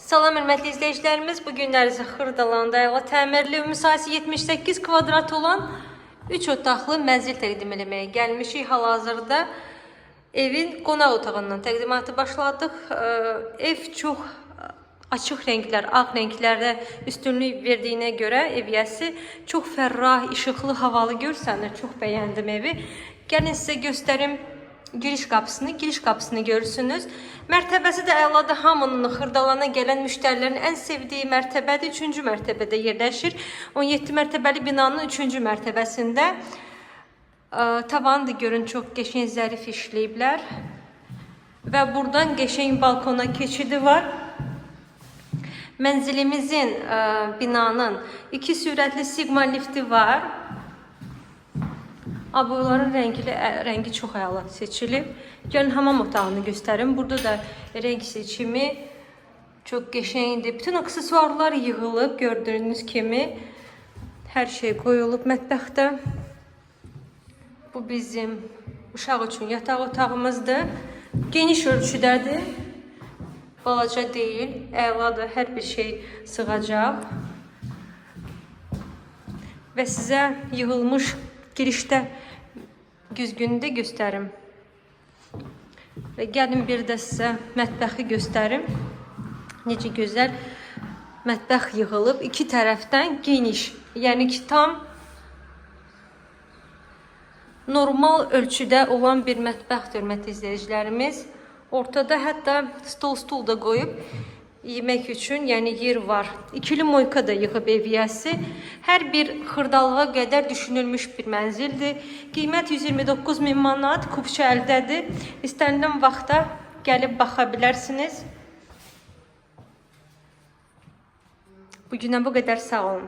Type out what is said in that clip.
Salam hörmətli izləyicilərimiz, bu günlər Xırdalanda təmirli müsaisi 78 kvadrat olan 3 otaqlı mənzil təqdim eləməyə gəlmişik. Hal-hazırda evin qonaq otağından təqdimatı başladıq. Ev çox açıq rənglər, ağ rənglərdə üstünlük verdiyinə görə ev yəsi çox fərrah, işıqlı, havalı görsənir. Çox bəyəndim evi. Gəlin sizə göstərim giriş qapısını görürsünüz. Mərtəbəsi də əladır. Hamının Xırdalana gələn müştərilərin ən sevdiyi mərtəbədir. 3-cü mərtəbədə yerləşir. 17 mərtəbəli binanın 3-cü mərtəbəsində. Tavanı da görün, çox qəşəng, zərif işləyiblər. Və buradan qəşəng balkona keçidi var. Mənzilimizin, binanın 2 sürətli Sigma lifti var. Aboyların rəngi çox əla seçilib. Gəlin hamam otağını göstərim. Burada da rəng seçimi çox qəşəngdir. Bütün aksesuarlar yığılıb, gördüyünüz kimi. Hər şey qoyulub mətbəxdə. Bu bizim uşaq üçün yataq otağımızdır. Geniş ölçüdədir. Balaca deyil, əladır. Hər bir şey sığacaq. Və sizə yığılmış girişdə güzgünü göstərim. Və gəlin bir də sizə mətbəxi göstərim. Necə gözəl mətbəx yığılıb. İki tərəfdən geniş. Yəni ki, tam normal ölçüdə olan bir mətbəxdir, hörmətli izləyicilərimiz. Ortada hətta stol da qoyub yemək üçün, yəni yer var. İkili moyka da yığıb ev yəsi. Hər bir xırdalığa qədər düşünülmüş bir mənzildir. Qiymət 129.000 manat, kupça əldədir. İstənilən vaxtda gəlib baxa bilərsiniz. Bugünə bu qədər, sağ olun.